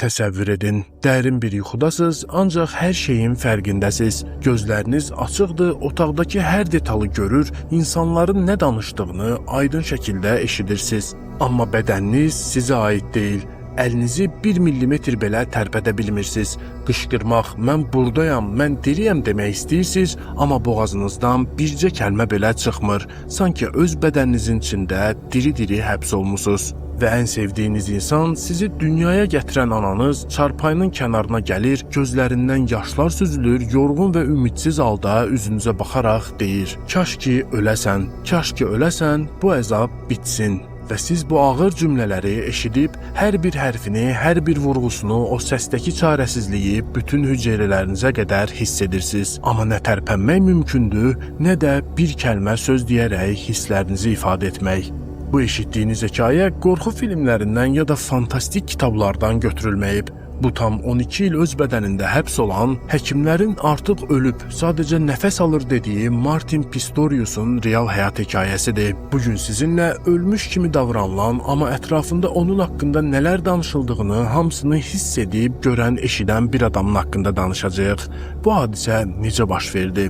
Təsəvvür edin, dərin bir yuxudasınız, ancaq hər şeyin fərqindəsiz. Gözləriniz açıqdır, otaqdakı hər detalı görür, insanların nə danışdığını aydın şəkildə eşidirsiniz. Amma bədəniniz sizə aid deyil. Əlinizi 1 millimetr belə tərpədə bilmirsiniz. Qışqırmaq, mən buradayam, mən diriyəm demək istəyirsiniz, amma boğazınızdan bircə kəlmə belə çıxmır. Sanki öz bədəninizin içində diri-diri həbs olmusunuz. Və ən sevdiyiniz insan, sizi dünyaya gətirən ananız çarpayının kənarına gəlir, gözlərindən yaşlar süzülür, yorğun və ümidsiz halda üzünüzə baxaraq deyir: "Kaş ki öləsən, kaş ki öləsən, bu əzab bitsin." Və siz bu ağır cümlələri eşidib, hər bir hərfini, hər bir vurğusunu, o səsdəki çarəsizliyi bütün hüceyrələrinizə qədər hiss edirsiniz. Amma nə tərpənmək mümkündür, nə də bir kəlmə söz deyərək hisslərinizi ifadə etmək. Bu eşitdiyiniz hekayə qorxu filmlərindən ya da fantastik kitablardan götürülməyib. Bu tam 12 il öz bədənində həbs olan, həkimlərin artıq ölüb, sadəcə nəfəs alır dediyi Martin Pistorius'un real həyat hekayəsidir. Bugün sizinlə ölmüş kimi davranılan, amma ətrafında onun haqqında nələr danışıldığını, hamısını hiss edib, görən, eşidən bir adamın haqqında danışacağıq. Bu hadisə necə baş verdi?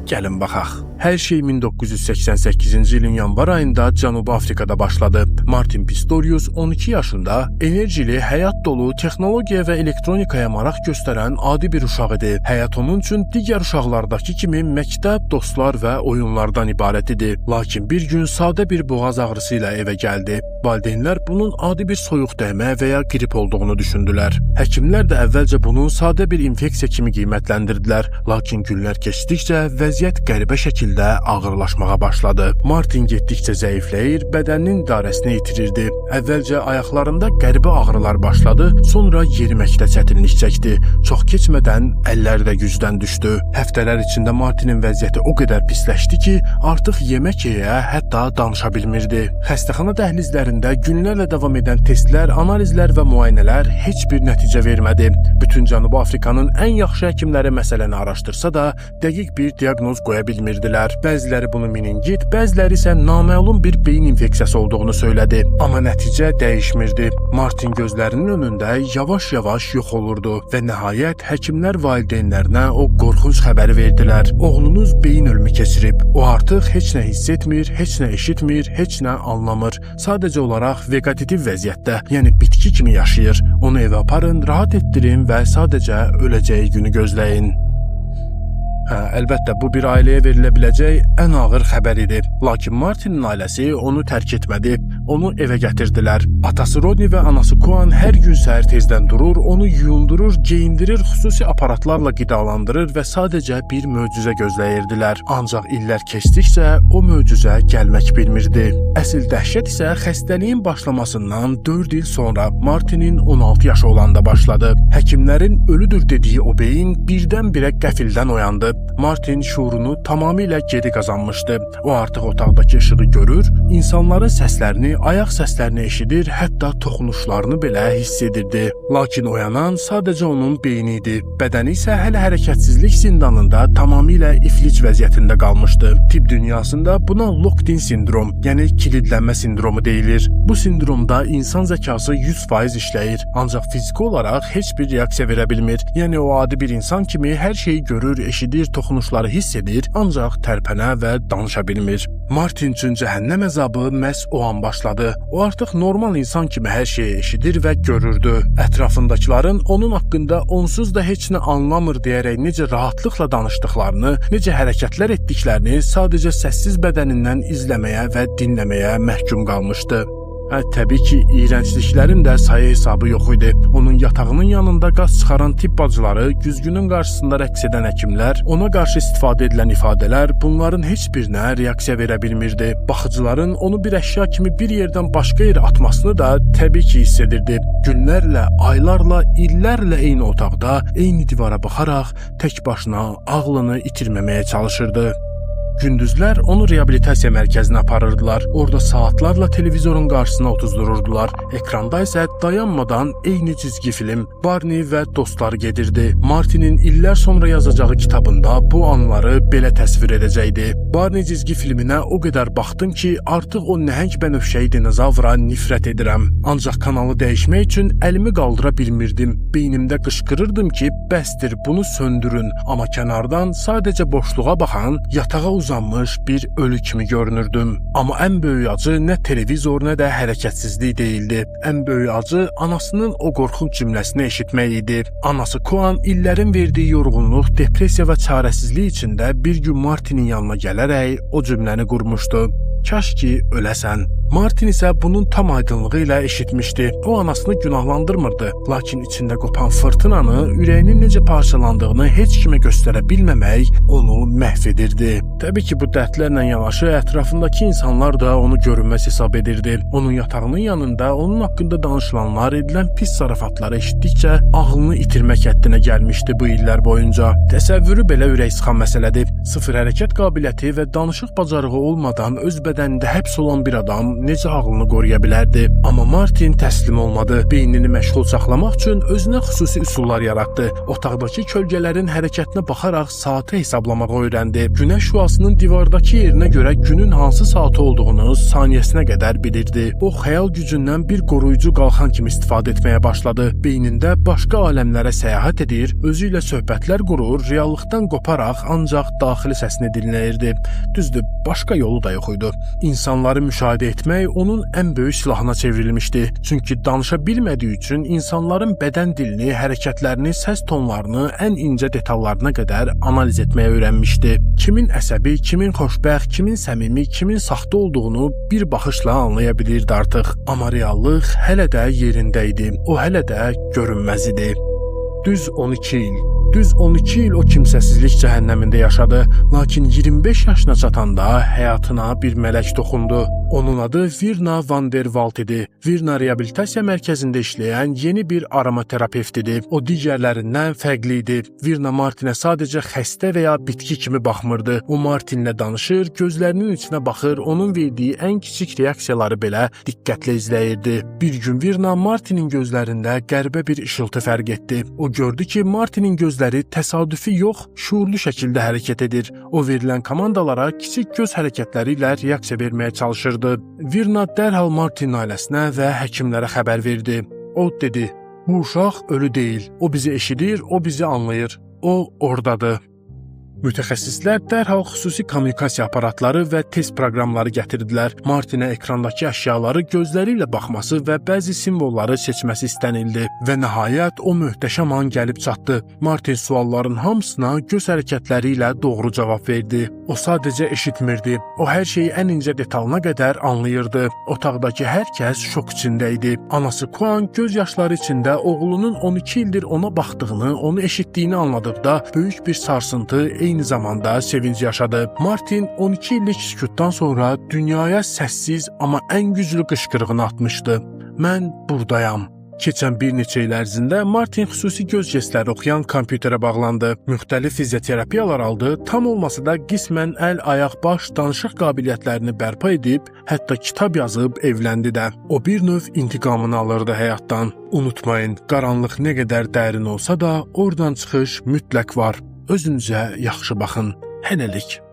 Gəlin baxaq. Hər şey 1988-ci ilin yanvar ayında Cənubi Afrikada başladı. Martin Pistorius 12 yaşında enerjili, həyat dolu, texnologiya və elektronikaya maraq göstərən adi bir uşaq idi. Həyat onun üçün digər uşaqlardakı kimi məktəb, dostlar və oyunlardan ibarət idi. Lakin bir gün sadə bir boğaz ağrısı ilə evə gəldi. Valideynlər bunun adi bir soyuq dəymə və ya qrip olduğunu düşündülər. Həkimlər də əvvəlcə bunun sadə bir infeksiya kimi qiymətləndirdilər. Lakin günlər keçdikcə vəziyyət qəribə şəkildə ağırlaşmağa başladı. Martin getdikcə zəifləyir, bədəninin idarəsini itirirdi. Əvvəlcə ayaqlarında qəribə ağrılar başladı, sonra yeriməkdə çətinlik çəkdi. Çox keçmədən əlləri də gücdən düşdü. Həftələr içində Martinin vəziyyəti o qədər pisləşdi ki, artıq yemək yeyə, hətta danışa bilmirdi. Xəstəxana dəhlizlərində günlərlə davam edən testlər, analizlər və müayinələr heç bir nəticə vermədi. Bütün Cənubi Afrikanın ən yaxşı həkimləri məsələni araşdırsa da, dəqiq bir diaqnoz qoya bilmirdilər. Bəziləri bunu meningit, bəziləri isə naməlum bir beyin infeksiyası olduğunu söylədi. Amma nəticə dəyişmirdi. Martin gözlərinin önündə yavaş-yavaş yox olurdu və nəhayət həkimlər valideynlərinə o qorxunc xəbəri verdilər. Oğlunuz beyin ölümü keçirib. O artıq heç nə hiss etmir, heç nə eşitmir, heç nə anlamır. Sadəcə olaraq veqetativ vəziyyətdə, yəni bitki kimi yaşayır. Onu evə aparın, rahat etdirin və sadəcə öləcəyi günü gözləyin. Əlbəttə, bu bir ailəyə verilə biləcək ən ağır xəbər idi. Lakin Martinin ailəsi onu tərk etmədi. Onu evə gətirdilər. Atası Rodney və anası Kuan hər gün səhər tezdən durur, onu yuyundurur, geyindirir, xüsusi aparatlarla qidalandırır və sadəcə bir möcüzə gözləyirdilər. Ancaq illər keçdikcə o möcüzə gəlmək bilmirdi. Əsl dəhşət isə xəstəliyin başlamasından 4 il sonra Martinin 16 yaşı olanda başladı. Həkimlərin ölüdür dediyi o beyin birdən-birə qəfildən oyandı. Martin şuurunu tamamilə geri qazanmışdı. O artıq otaqdakı işığı görür, insanların səslərini, ayaq səslərini eşidir, hətta toxunuşlarını belə hiss edirdi. Lakin oyanan sadəcə onun beyni idi. Bədəni isə hələ hərəkətsizlik zindanında tamamilə iflic vəziyyətində qalmışdı. Tibb dünyasında buna locked-in sindrom, yəni kilidlənmə sindromu deyilir. Bu sindromda insan zəkası 100% işləyir, ancaq fiziki olaraq heç bir reaksiya verə bilmir. Yəni o adi bir insan kimi hər şeyi görür, eşidir, toxunuşları hiss edir, ancaq tərpənə və danışa bilmir. Martin üçün cəhənnəm əzabı məhz o an başladı. O artıq normal insan kimi hər şeyi eşidir və görürdü. Ətrafındakıların onun haqqında onsuz da heç nə anlamır deyərək necə rahatlıqla danışdıqlarını, necə hərəkətlər etdiklərini sadəcə səssiz bədənindən izləməyə və dinləməyə məhkum qalmışdı. Təbii ki, iyrəncliklərin də sayı hesabı yox idi. Onun yatağının yanında qaz çıxaran tibb bacıları, güzgünün qarşısında rəqs edən həkimlər, ona qarşı istifadə edilən ifadələr, bunların heç birinə reaksiya verə bilmirdi. Baxıcıların onu bir əşya kimi bir yerdən başqa yerə atmasını da təbii ki, hiss edirdi. Günlərlə, aylarla, illərlə eyni otaqda, eyni divara baxaraq tək başına ağlını itirməməyə çalışırdı. Gündüzlər onu reabilitasiya mərkəzinə aparırdılar. Orada saatlarla televizorun qarşısına otuzdururdular. Ekranda isə dayanmadan eyni cizgi film Barney və dostları gedirdi. Martinin illər sonra yazacağı kitabında bu anları belə təsvir edəcəkdi. Barney cizgi filminə o qədər baxdım ki, artıq o nəhəng bənövşəyi dinozavra nifrət edirəm. Ancaq kanalı dəyişmək üçün əlimi qaldıra bilmirdim. Beynimdə qışqırırdım ki, bəsdir, bunu söndürün. Amma kənardan sadəcə boşluğa baxan, yatağa uzanmış bir ölü kimi görünürdüm. Amma ən böyük acı nə televizor, nə də hərəkətsizlik deyildi. Ən böyük acı anasının o qorxunc cümləsini eşitmək idi. Anası Kuan illərin verdiği yorğunluq, depressiya və çarəsizlik içində bir gün Martinin yanına gələrək o cümləni qurmuşdu. Kaş ki öləsən. Martin isə bunun tam aydınlığı ilə eşitmişdi. O anasını günahlandırmırdı. Lakin içində qopan fırtınanı, ürəyinin necə parçalandığını heç kimə göstərə bilməmək onu məhv edirdi. Təbii ki, bu dərdlərlə yanaşı ətrafındakı insanlar da onu görünməz hesab edirdi. Onun yatağının yanında onun haqqında danışılanlar, edilən pis zarafatları eşitdikcə ağlını itirmək həddinə gəlmişdi bu illər boyunca. Təsəvvürü belə ürək sıxan məsələdir. Sıfır hərəkət qabiliyyəti və danışıq bacarığı olmadan öz bədənində həbs olan bir adam necə ağlını qoruya bilərdi? Amma Martin təslim olmadı. Beynini məşğul saxlamaq üçün özünə xüsusi üsullar yaratdı. Otaqdakı kölgələrin hərəkətinə baxaraq saatı hesablamağı öyrəndi. Günəş şüasının divardakı yerinə görə günün hansı saatı olduğunu saniyəsinə qədər bilirdi. O xəyal gücündən bir qoruyucu qalxan kimi istifadə etməyə başladı. Beynində başqa aləmlərə səyahət edir, özü ilə söhbətlər qurur, reallıqdan qoparaq ancaq daxili səsini dinləyirdi. Düzdür, başqa yolu da yox idi. İnsanları müşahidə etmək onun ən böyük silahına çevrilmişdi. Çünki danışa bilmədiyi üçün insanların bədən dilini, hərəkətlərini, səs tonlarını ən incə detallarına qədər analiz etməyə öyrənmişdi. Kimin əsəbi, kimin xoşbəxt, kimin səmimi, kimin saxta olduğunu bir baxışla anlaya bilirdi artıq. Amma reallıq hələ də yerində idi. O hələ də görünməz idi. Düz 12 il. Düz 12 il o kimsəsizlik cəhənnəmində yaşadı. Lakin 25 yaşına çatanda həyatına bir mələk toxundu. Onun adı Virna van der Walt idi. Virna reabilitasiya mərkəzində işləyən yeni bir aromaterapevt idi. O digərlərindən fərqli idi. Virna Martinə sadəcə xəstə və ya bitki kimi baxmırdı. O Martinlə danışır, gözlərinin içinə baxır, onun verdiyi ən kiçik reaksiyaları belə diqqətlə izləyirdi. Bir gün Virna Martinin gözlərində qəribə bir işıltı fərq etdi. O gördü ki, Martinin gözləri təsadüfi yox, şuurlu şəkildə hərəkət edir. O verilən komandalara kiçik göz hərəkətləri ilə reaksiya verməyə çalışırdı. Virna dərhal Martinin ailəsinə və həkimlərə xəbər verdi. O dedi, bu uşaq ölü deyil. O bizi eşidir, o bizi anlayır. O oradadır. Mütəxəssislər dərhal xüsusi kommunikasiya aparatları və test proqramları gətirdilər. Martinə ekrandakı əşyaları gözləri ilə baxması və bəzi simvolları seçməsi istənildi. Və nəhayət o möhtəşəm an gəlib çatdı. Martin sualların hamısına göz hərəkətləri ilə doğru cavab verdi. O sadəcə eşitmirdi. O hər şeyi ən incə detalına qədər anlayırdı. Otaqdakı hər kəs şok içində idi. Anası Kuan göz yaşları içində oğlunun 12 ildir ona baxdığını, onu eşitdiyini anladıqda böyük bir sarsıntı, eyni zamanda sevinç yaşadı. Martin 12 illik sükutdan sonra dünyaya səssiz, amma ən güclü qışqırığını atmışdı. Mən buradayam. Keçən bir neçə il ərzində Martin xüsusi göz jestləri oxuyan kompüterə bağlandı. Müxtəlif fizioterapiyalar aldı, tam olmasa da qismən əl, ayaq, baş, danışıq qabiliyyətlərini bərpa edib, hətta kitab yazıb evləndi də. O bir növ intiqamını alırdı həyatdan. Unutmayın, qaranlıq nə qədər dərin olsa da, oradan çıxış mütləq var. Özünüzə yaxşı baxın. Hələlik.